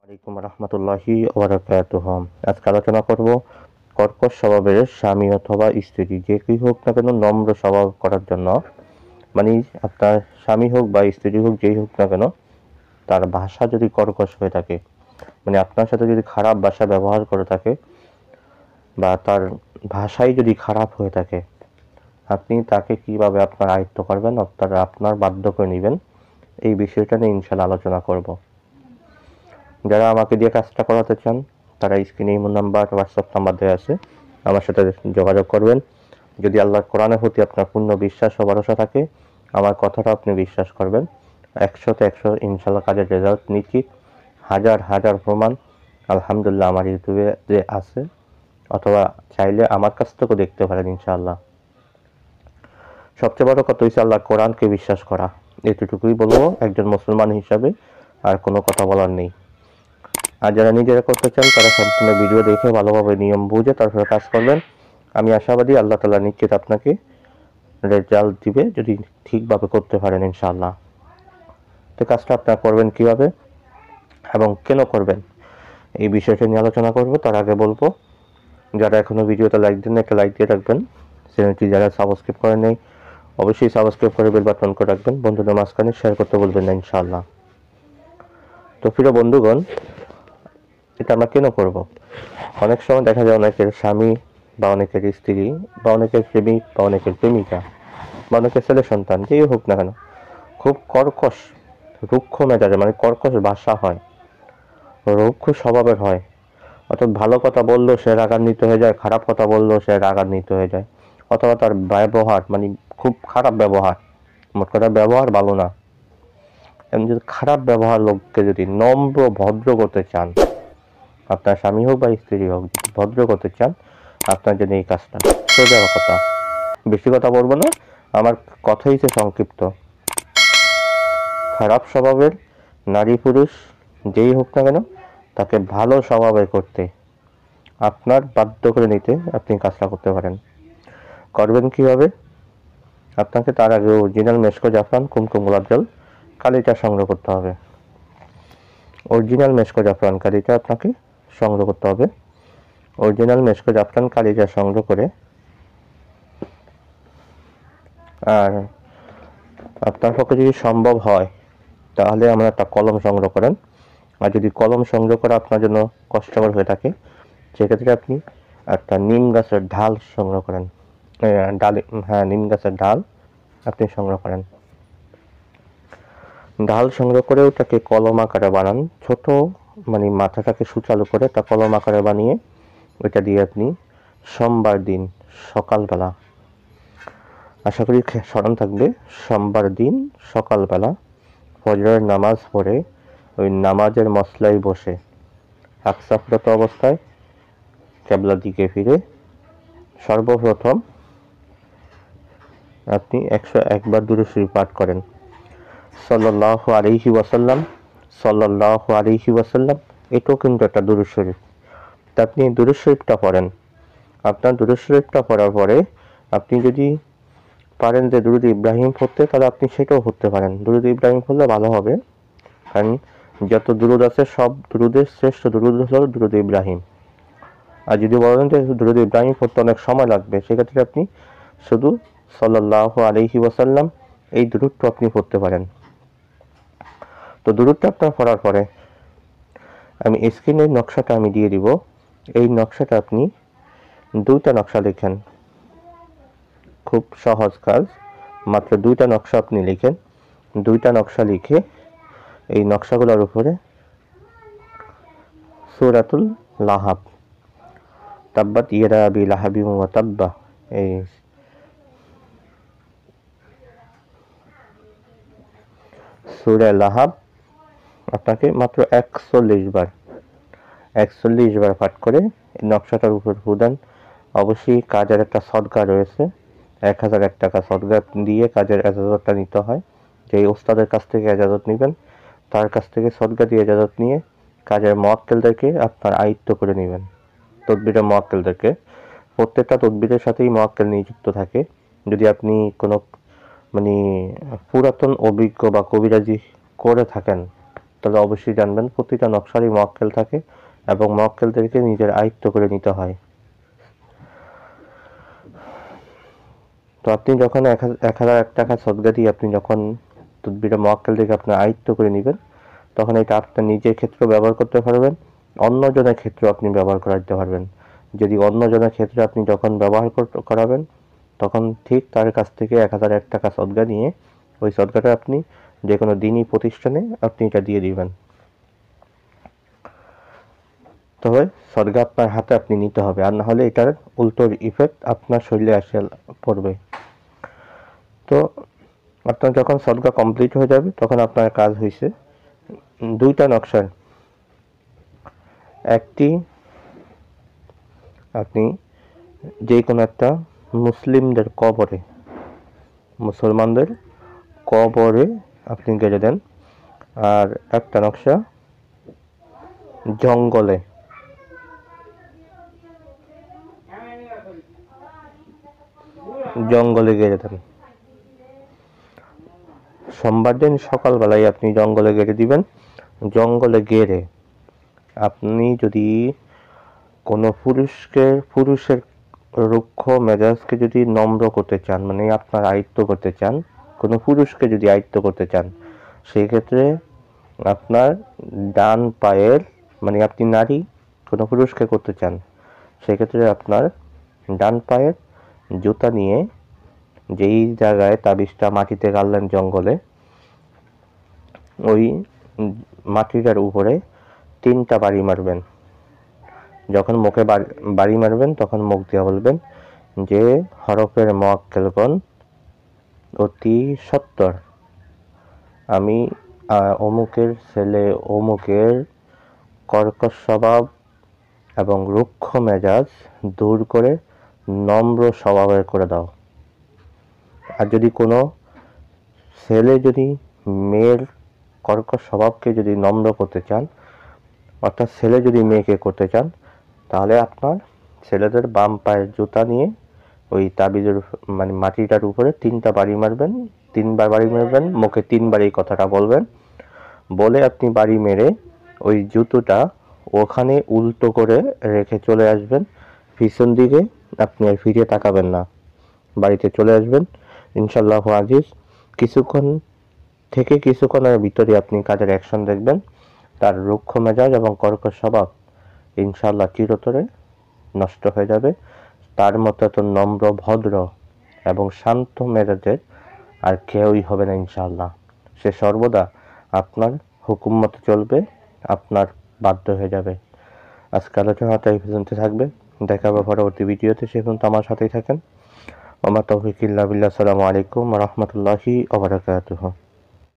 আলাইকুম রহমতুল্লাহি ওবারাকাতুহ। আজকে আলোচনা করব কর্কশ স্বভাবের স্বামী অথবা স্ত্রী যে কি হোক না কেন নম্র স্বভাব করার জন্য, মানে আপনার স্বামী হোক বা স্ত্রী হোক যেই হোক না কেন তার ভাষা যদি কর্কশ হয়ে থাকে, মানে আপনার সাথে যদি খারাপ ভাষা ব্যবহার করে থাকে বা তার ভাষাই যদি খারাপ হয়ে থাকে, আপনি তাকে কিভাবে আপনার আয়ত্ত করবেন, আপনার বাধ্য করে নেবেন, এই বিষয়টা নিয়ে ইনশাআল্লাহ আলোচনা করব। যারা আমাকে দিয়ে কাজটা করাতে চান তারা স্ক্রিনে ইমো নাম্বার, হোয়াটসঅ্যাপ নাম্বার দেওয়া আছে, আমার সাথে যোগাযোগ করবেন। যদি আল্লাহর কোরআনের প্রতি আপনার পূর্ণ বিশ্বাস ও ভরসা থাকে, আমার কথাটা আপনি বিশ্বাস করবেন। 100তে 100 ইনশাআল্লাহ কাজের রেজাল্ট নিশ্চিত। হাজার হাজার প্রমাণ আলহামদুলিল্লাহ আমার ইউটিউবে যে আছে, অথবা চাইলে আমার কাছ থেকেও দেখতে পারেন ইনশাআল্লাহ। সবচেয়ে বড় কথা হচ্ছে আল্লাহর কোরআনকে বিশ্বাস করা। এতটুকুই বলবো একজন মুসলমান হিসাবে, আর কোনো কথা বলার নেই। আর যারা নিজেরা করতে চান তারা সম্পূর্ণ ভিডিও দেখে ভালোভাবে নিয়ম বুঝে তারপরে কাজ করবেন। আমি আশাবাদী আল্লাহ তাআলা নিশ্চিত আপনাকে রেজাল্ট দিবে যদি ঠিকভাবে করতে পারেন ইনশাআল্লাহ। তো কাজটা আপনারা করবেন কিভাবে এবং কেন করবেন, এই বিষয়টা নিয়ে আলোচনা করব। তার আগে বলবো, যারা এখনো ভিডিওতে লাইক দেন একটা লাইক দিয়ে রাখবেন। চ্যানেলটি যারা সাবস্ক্রাইব করেন নাই অবশ্যই সাবস্ক্রাইব করে বেল বাটন করে রাখবেন। বন্ধুদের মাঝখানে শেয়ার করতে বলবেন না ইনশাআল্লাহ। তো প্রিয় বন্ধুগণ, এটা আমরা কেন করব? অনেক সময় দেখা যায় অনেকের স্বামী বা অনেকের স্ত্রী বা অনেকের প্রেমিক বা অনেকের প্রেমিকা বা অনেকের ছেলে সন্তান যেই হোক না কেন খুব কর্কশ, রুক্ষ মেজাজে, মানে কর্কশ ভাষা হয়, রুক্ষ স্বভাবের হয়। অর্থাৎ ভালো কথা বললেও সে রাগান্বিত হয়ে যায়, খারাপ কথা বললেও সে রাগান্বিত হয়ে যায়, অথবা তার ব্যবহার মানে খুব খারাপ ব্যবহার, মোট কথা ব্যবহার ভালো না। এমনি যদি খারাপ ব্যবহার লোককে যদি নম্র ভদ্র করতে চান, আপনার স্বামী হোক বা স্ত্রী হোক, ভদ্র করতে চান, আপনার জন্য এই কাজটা। সোজা কথা, বেশি কথা বলবো না, আমার কথাই হচ্ছে সংক্ষিপ্ত। খারাপ স্বভাবের নারী পুরুষ যেই হোক না কেন তাকে ভালো স্বভাবের করতে আপনার বাধ্য করে নিতে আপনি কাজটা করতে পারেন। করবেন কিভাবে? আপনাকে তার আগে অরিজিনাল মেশকো জাফরান, কুমকুম গোলাপ জল, কালিটা সংগ্রহ করতে হবে। অরিজিনাল মেশকো জাফরান কালিটা আপনাকে সংগ্রহ করতে হবে। অরিজিনাল মেশকো জাফরান কালিটা সংগ্রহ করে, আর আপনার পক্ষে যদি সম্ভব হয় তাহলে আমরা একটা কলম সংগ্রহ করেন। আর যদি কলম সংগ্রহ করা আপনার জন্য কষ্টকর হয়ে থাকে, সেক্ষেত্রে আপনি একটা নিম গাছের ঢাল সংগ্রহ করেন। নিম গাছের ঢাল আপনি সংগ্রহ করেন। ঢাল সংগ্রহ করে ওটাকে কলম আকারে বানান, ছোট মানে মাথাটাকে সুচালু করে একটা কলম আকারে বানিয়ে ওইটা দিয়ে আপনি সোমবার দিন সকালবেলা, আশা করি স্মরণ থাকবে, সোমবার দিন সকালবেলা ফজরের নামাজ পড়ে ওই নামাজের মসলায় বসে আকসাফরত অবস্থায় কেবলার দিকে ফিরে সর্বপ্রথম আপনি 101 বার দুরূদ শরীফ পাঠ করেন। সাল্লাল্লাহু আলাইহি ওয়াসাল্লাম, সাল্লাল্লাহু আলাইহি ওয়াসাল্লাম। এটাও কিন্তু একটা দুরূদ শরীফ। তা আপনি দুরূদ শরীফটা পড়েন। আপনার দুরূদ শরীফটা পড়ার পরে আপনি যদি পারেন যে দুরূদ ইব্রাহিম পড়তে, তাহলে আপনি সেটাও পড়তে পারেন। দুরূদ ইব্রাহিম পড়লে ভালো হবে, কারণ যত দুরূদ আছে সব দুরূদের শ্রেষ্ঠ দুরূদ হলো দুরূদ ইব্রাহিম। আর যদি বলেন যে দুরূদ ইব্রাহিম পড়তে অনেক সময় লাগবে, সেক্ষেত্রে আপনি শুধু সাল্লাল্লাহু আলাইহি ওয়াসাল্লাম এই দুরূদটা আপনি পড়তে পারেন। তো দুরূদটা আপনার পড়ার পরে আমি স্ক্রিনের নকশাটা আমি দিয়ে দিব। এই নকশাটা আপনি দুইটা নকশা লিখেন, খুব সহজ কাজ, মাত্র দুইটা নকশা আপনি লিখেন। দুইটা নকশা লিখে এই নকশাগুলোর উপরে সূরাতুল লাহাব, তাব্বাত ইয়াদা আবি লাহাবিন ওয়া তাব্বা, এই সূরা লাহাব আপনাকে মাত্র 41 বার পাঠ করে নকশাটার উপর ফুদান। অবশ্যই কাজের একটা সদকা রয়েছে, 1001 টাকা সদকা দিয়ে কাজের এজাজতটা নিতে হয়। যেই ওস্তাদের কাছ থেকে এজাজত নেবেন তার কাছ থেকে সদকা দিয়ে এজাজত নিয়ে কাজের মুয়াক্কেলদেরকে আপনার আয়ত্ত করে নেবেন। তদবিরের মুয়াক্কেলদেরকে, প্রত্যেকটা তদবিরের সাথেই মুয়াক্কেল নিযুক্ত থাকে। যদি আপনি কোনো মানে পুরাতন অভিজ্ঞ বা কবিরাজি করে থাকেন তাহলে অবশ্যই জানবেন প্রতিটা নকশারই মক্কেল থাকে এবং মক্কেলদেরকে নিজের আয়ত্ত করে নিতে হয়। তো আপনি যখন 1001 টাকা সদকা দিয়ে আপনি যখন তদবিরে মক্কেলদেরকে আপনার আয়ত্ত করে নেবেন, তখন এটা আপনার নিজের ক্ষেত্রেও ব্যবহার করতে পারবেন, অন্যজনের ক্ষেত্রেও আপনি ব্যবহার করাতে পারবেন। যদি অন্যজনের ক্ষেত্রে আপনি যখন ব্যবহার করাবেন, তখন ঠিক তার কাছ থেকে 1001 টাকা সদকা নিয়ে ওই সদকাটা আপনি যে কোনো দিনই প্রতিষ্ঠানে আপনি এটা দিয়ে দিবেন। তবে সদকা আপনার হাতে আপনি নিতে হবে, আর না হলে এটার উল্টো ইফেক্ট আপনার শরীরে আসে পড়বে। তো আপনার যখন সদকা কমপ্লিট হয়ে যাবে তখন আপনার কাজ হয়েছে দুইটা নকশার একটি আপনি যে কোনো একটা মুসলিমদের কবরে, মুসলমানদের কবরে আপনি গেড়ে দেন, আর একটা নকশা জঙ্গলে, জঙ্গলে গেড়ে দেন। সোমবার দিন সকালবেলায় আপনি জঙ্গলে গেড়ে দিবেন। জঙ্গলে গেড়ে আপনি যদি কোনো পুরুষের রুক্ষ মেজাজকে যদি নম্র করতে চান, মানে আপনার আয়ত্ত করতে চান, কোনো পুরুষকে যদি আয়ত্ত করতে চান, সেই ক্ষেত্রে আপনার ডান পায়ের, মানে আপনি নারী কোনো পুরুষকে করতে চান, সেক্ষেত্রে আপনার ডান পায়ের জুতা নিয়ে যেই জায়গায় তাবিজটা মাটিতে গাড়লেন জঙ্গলে, ওই মাটিটার উপরে 3টা বাড়ি মারবেন। যখন মুখে বাড়ি মারবেন তখন মুখ দিয়ে বলবেন যে হরফের মুআক্কেলগণ অতি সত্বর, আমি অমুকের ছেলে অমুকের কর্কশ স্বভাব এবং রুক্ষ মেজাজ দূর করে নম্র স্বভাবের করে দাও। আর যদি কোনো ছেলে যদি মেয়ের কর্কশ স্বভাবকে যদি নম্র করতে চান, অর্থাৎ ছেলে যদি মেয়েকে করতে চান, তাহলে আপনার ছেলেদের বাম পায়ের জুতা নিয়ে ওই তাবিজের মানে মাটিটার উপরে 3টা বাড়ি মারবেন, 3বার বাড়ি মারবেন, মুখে 3বার এই কথাটা বলবেন, বলে আপনি বাড়ি মেরে ওই জুতোটা ওখানে উল্টো করে রেখে চলে আসবেন পিছন দিকে। আপনি আর ফিরে তাকাবেন না, বাড়িতে চলে আসবেন ইনশাআল্লাহ আজিজ। কিছুক্ষণের ভিতরে আপনি কাজের অ্যাকশন দেখবেন, তার রুক্ষ মেজাজ এবং কর্কশ স্বভাব ইনশাআল্লাহ চিরতরে নষ্ট হয়ে যাবে। তার মতো এত নম্র, ভদ্র এবং শান্ত মেজাজের আর কেউই হবে না ইনশাআল্লাহ। সে সর্বদা আপনার হুকুম মতো চলবে, আপনার বাধ্য হয়ে যাবে। আজকে আলোচনাটা এই পর্যন্ত থাকবে, দেখা হবে পরবর্তী ভিডিওতে। সে পর্যন্ত আমার সাথেই থাকেন। ওয়া মা তাওফীক ইল্লা বিল্লাহ। আসসালামু আলাইকুম ওয়া রাহমাতুল্লাহি ওয়া বারাকাতুহু।